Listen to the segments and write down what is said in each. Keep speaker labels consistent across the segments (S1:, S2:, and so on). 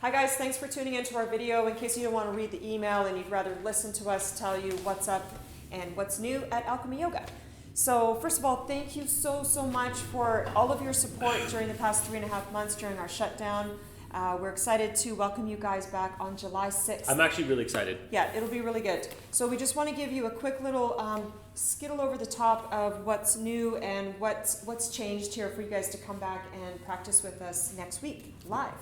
S1: Hi guys, thanks for tuning into our video. In case you don't want to read the email and you'd rather listen to us tell you what's up and what's new at Alchemy Yoga. So first of all, thank you so much for all of your support during the past 3.5 months during our shutdown. We're excited to welcome you guys back on July 6th.
S2: I'm actually really excited.
S1: Yeah, it'll be really good. So we just want to give you a quick little skittle over the top of what's new and what's changed here for you guys to come back and practice with us next week live.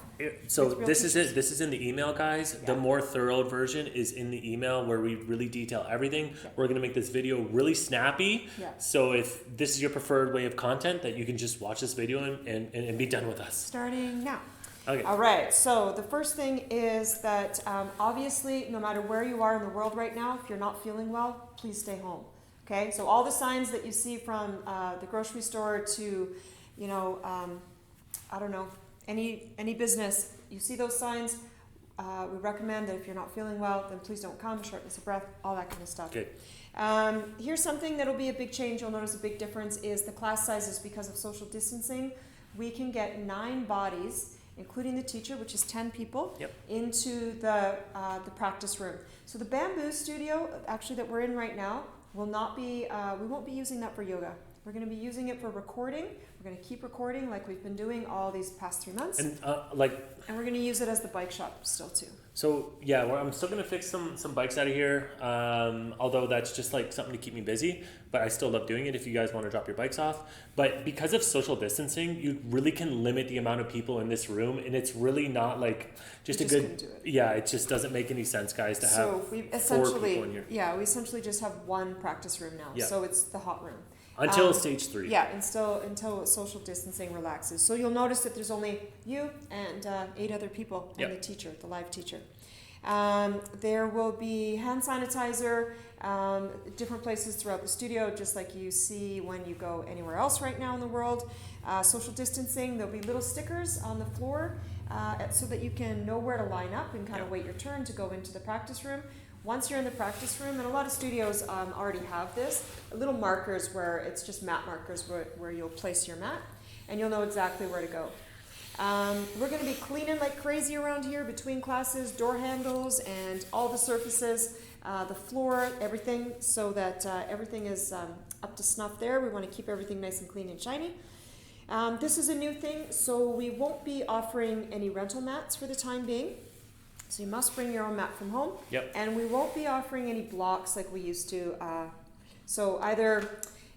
S2: So this is it. This is in the email, guys. Yeah. The more thorough version is in the email where we really detail everything. Yeah. We're going to make this video really snappy. Yeah. So if this is your preferred way of content, that you can just watch this video and be done with us. Starting
S1: now. Okay. All right, so the first thing is that obviously no matter where you are in the world right now, if you're not feeling well, please stay home. Okay, so all the signs that you see from the grocery store to, you know, I don't know, any business, you see those signs, we recommend that if you're not feeling well, then please don't come, shortness of breath, all that kind of stuff.
S2: Okay.
S1: Here's something that'll be a big change. You'll notice a big difference is the class sizes because of social distancing. We can get 9 bodies, including the teacher, which is 10 people,
S2: yep,
S1: into the practice room. So the bamboo studio, actually that we're in right now, will not be, we won't be using that for yoga. We're going to be using it for recording. We're going to keep recording like we've been doing all these past 3 months.
S2: And
S1: and we're going to use it as the bike shop still too.
S2: So yeah, I'm still going to fix some bikes out of here. Although that's just like something to keep me busy, but I still love doing it if you guys want to drop your bikes off. But because of social distancing, you really can limit the amount of people in this room, and it's really not like just a good. Yeah, it just doesn't make any sense, guys, to have 4 people in here.
S1: Yeah, we essentially just have one practice room now. Yeah. So it's the hot room.
S2: Until stage 3.
S1: Yeah, until social distancing relaxes. So you'll notice that there's only you and 8 other people and the teacher, the live teacher. There will be hand sanitizer, different places throughout the studio, just like you see when you go anywhere else right now in the world. Social distancing, there'll be little stickers on the floor so that you can know where to line up and kind of wait your turn to go into the practice room. Once you're in the practice room, and a lot of studios already have this, little markers where it's just mat markers where you'll place your mat, and you'll know exactly where to go. We're going to be cleaning like crazy around here between classes, door handles, and all the surfaces, the floor, everything, so that everything is up to snuff there. We want to keep everything nice and clean and shiny. This is a new thing, so we won't be offering any rental mats for the time being. So you must bring your own mat from home.
S2: Yep.
S1: And we won't be offering any blocks like we used to. So either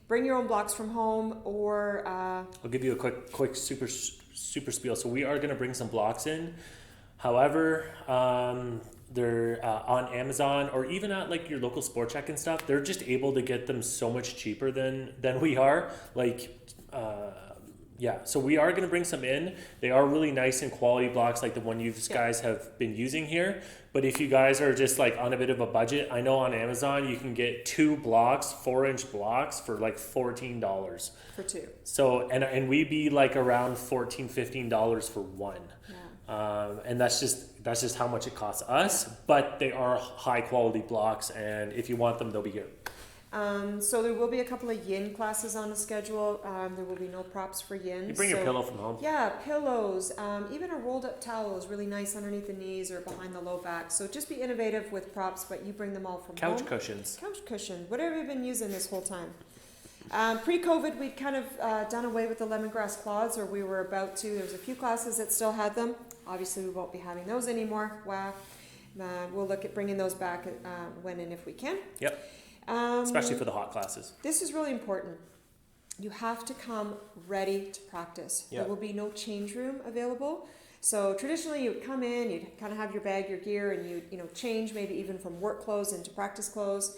S1: bring your own blocks from home or...
S2: I'll give you a quick super spiel. So we are going to bring some blocks in. However, they're on Amazon or even at like your local Sport Check and stuff. They're just able to get them so much cheaper than we are. Yeah, so we are going to bring some in. They are really nice and quality blocks like the one you guys have been using here. But if you guys are just like on a bit of a budget, I know on Amazon you can get 2 blocks, 4-inch blocks for like $14.
S1: For 2.
S2: So, and we'd be like around $14, $15 for 1.
S1: Yeah.
S2: And that's just how much it costs us. Yeah. But they are high quality blocks, and if you want them, they'll be here.
S1: So there will be a couple of yin classes on the schedule. There will be no props for yin.
S2: You bring your pillow from home.
S1: Yeah, pillows. Even a rolled up towel is really nice underneath the knees or behind the low back. So just be innovative with props, but you bring them all from home.
S2: Couch cushions.
S1: Couch cushion. Whatever you've been using this whole time. Pre-COVID, we'd kind of done away with the lemongrass cloths, or we were about to. There was a few classes that still had them. Obviously, we won't be having those anymore. Wow. We'll look at bringing those back when and if we can.
S2: Yep. Especially for the hot classes.
S1: This is really important. You have to come ready to practice. Yep. There will be no change room available. So traditionally you'd come in, you'd kind of have your bag, your gear, and you'd change maybe even from work clothes into practice clothes.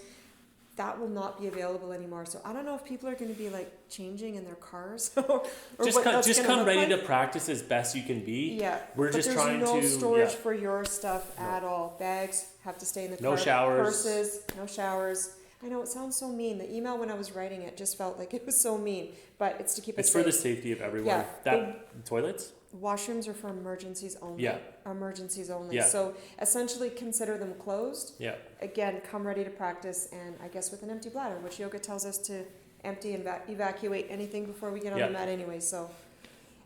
S1: That will not be available anymore. So I don't know if people are going to be like changing in their cars or
S2: just come ready to practice as best you can be.
S1: Yeah.
S2: We're just trying to.
S1: There's no storage for your stuff at all. Bags have to stay in the car.
S2: No showers.
S1: Purses, no showers. I know it sounds so mean. The email when I was writing it just felt like it was so mean, but it's to keep us safe.
S2: It's for the safety of everyone.
S1: Yeah.
S2: Toilets?
S1: Washrooms are for emergencies only.
S2: Yeah.
S1: Emergencies only.
S2: Yeah.
S1: So essentially consider them closed.
S2: Yeah.
S1: Again, come ready to practice, and I guess with an empty bladder, which yoga tells us to empty and evacuate anything before we get on the mat anyway. So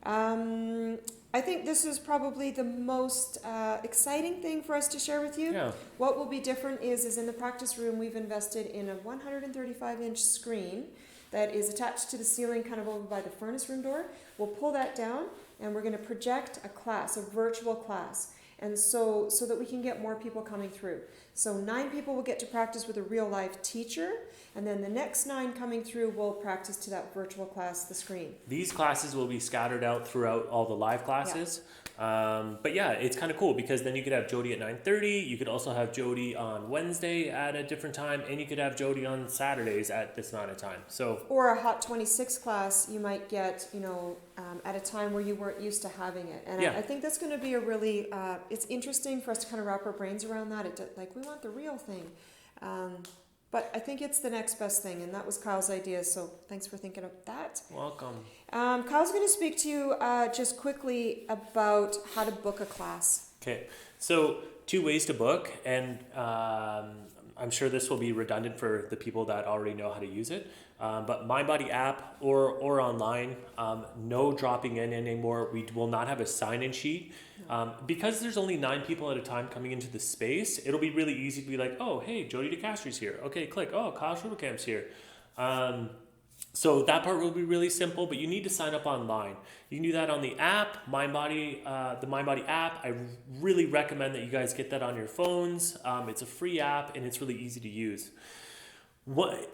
S1: I think this is probably the most exciting thing for us to share with you.
S2: Yeah.
S1: What will be different is in the practice room, we've invested in a 135-inch screen that is attached to the ceiling kind of over by the furnace room door. We'll pull that down and we're going to project a class, a virtual class. And so that we can get more people coming through. So 9 people will get to practice with a real live teacher, and then the next 9 coming through will practice to that virtual class, the screen.
S2: These classes will be scattered out throughout all the live classes. But yeah, it's kind of cool because then you could have Jody at 9:30. You could also have Jody on Wednesday at a different time, and you could have Jody on Saturdays at this amount of time. So
S1: or a Hot 26 class you might get, at a time where you weren't used to having it. And
S2: Yeah.
S1: I think that's going to be a really, it's interesting for us to kind of wrap our brains around that. We want the real thing. But I think it's the next best thing, and that was Kyle's idea, so thanks for thinking of that.
S2: welcome.
S1: Kyle's going to speak to you just quickly about how to book a class.
S2: Okay, so 2 ways to book, and I'm sure this will be redundant for the people that already know how to use it. But MindBody app or online, no dropping in anymore. We will not have a sign-in sheet. Because there's only 9 people at a time coming into the space, it'll be really easy to be like, oh, hey, Jody DeCastri's here. Okay, click. Oh, Kyle Schudelkamp's here. So that part will be really simple, but you need to sign up online. You can do that on the app, MindBody, the MindBody app. I really recommend that you guys get that on your phones. It's a free app and it's really easy to use.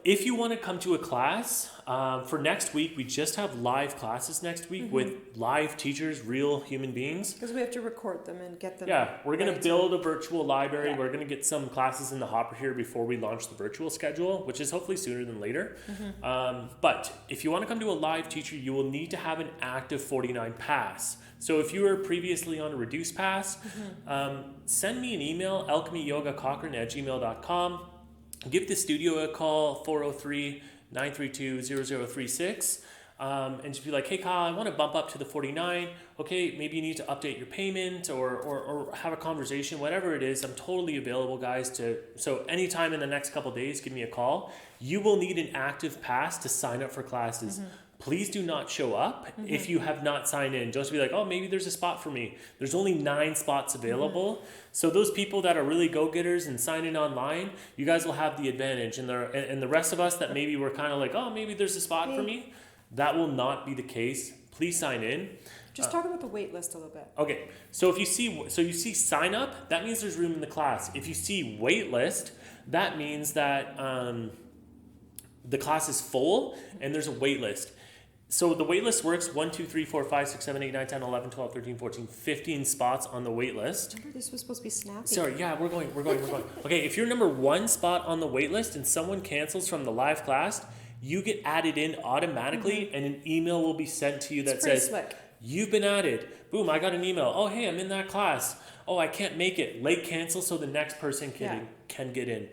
S2: If you want to come to a class, for next week, we just have live classes next week with live teachers, real human beings.
S1: Because we have to record them and get them.
S2: Yeah, we're going to
S1: right.
S2: build a virtual library.
S1: Yeah.
S2: We're going to get some classes in the hopper here before we launch the virtual schedule, which is hopefully sooner than later. But if you want to come to a live teacher, you will need to have an active 49 pass. So if you were previously on a reduced pass, send me an email, alchemyyogacochrane@gmail.com. Give the studio a call, 403-932-0036, and just be like, hey, Kyle, I want to bump up to the 49. Okay, maybe you need to update your payment or have a conversation, whatever it is. I'm totally available, guys. So anytime in the next couple days, give me a call. You will need an active pass to sign up for classes. Please do not show up if you have not signed in. Just be like, oh, maybe there's a spot for me. There's only 9 spots available. So those people that are really go-getters and sign in online, you guys will have the advantage. And the rest of us that maybe we're kind of like, oh, maybe there's a spot for me, that will not be the case. Please sign in.
S1: Just talk about the wait list a little bit.
S2: Okay, so if you see sign up, that means there's room in the class. If you see wait list, that means that the class is full and there's a wait list. So the wait list works 1, 2, 3, 4, 5, 6, 7, 8, 9, 10, 11, 12, 13, 14, 15 spots on the wait list.
S1: Remember, this was supposed to be snappy.
S2: Sorry, yeah, we're going. Okay, if you're number 1 spot on the wait list and someone cancels from the live class, you get added in automatically and an email will be sent to you that says,
S1: slick.
S2: You've been added. Boom, I got an email. Oh, hey, I'm in that class. Oh, I can't make it. Late cancel so the next person can get in.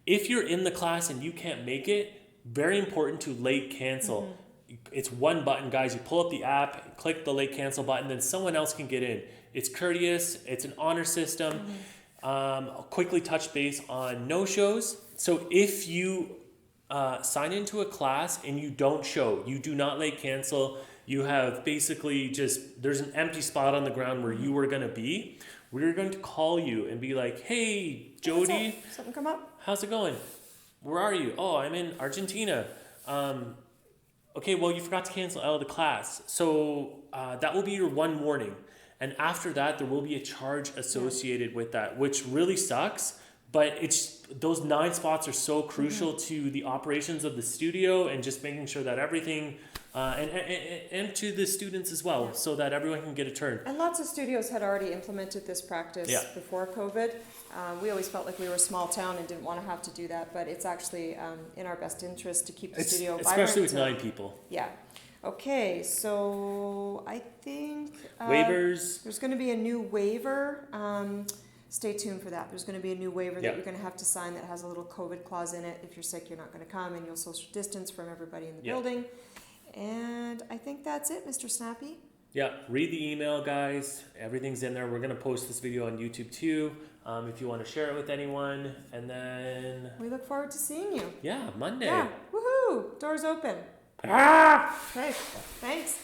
S2: If you're in the class and you can't make it, very important to late cancel. It's one button, guys. You pull up the app, click the late cancel button, then someone else can get in. It's courteous. It's an honor system. I'll quickly touch base on no-shows. So if you sign into a class and you don't show, you do not late cancel, you have basically there's an empty spot on the ground where you were going to be, we're going to call you and be like, hey, Jody.
S1: Something come up?
S2: How's it going? Where are you? Oh, I'm in Argentina. Okay, well, you forgot to cancel out of the class. So that will be your one warning. And after that, there will be a charge associated with that, which really sucks. But those 9 spots are so crucial to the operations of the studio and just making sure that everything, and to the students as well, so that everyone can get a turn.
S1: And lots of studios had already implemented this practice before COVID. We always felt like we were a small town and didn't want to have to do that, but it's actually in our best interest to keep the studio vibrant.
S2: Especially with 9 people.
S1: Yeah. Okay, so I think
S2: waivers.
S1: There's going to be a new waiver. Stay tuned for that. There's going to be a new waiver that you're going to have to sign that has a little COVID clause in it. If you're sick, you're not going to come, and you'll social distance from everybody in the building. And I think that's it, Mr. Snappy.
S2: Yeah, read the email, guys. Everything's in there. We're going to post this video on YouTube too, if you want to share it with anyone. And then
S1: we look forward to seeing you.
S2: Yeah, Monday.
S1: Yeah, woohoo! Doors open.
S2: Ah!
S1: Okay, thanks.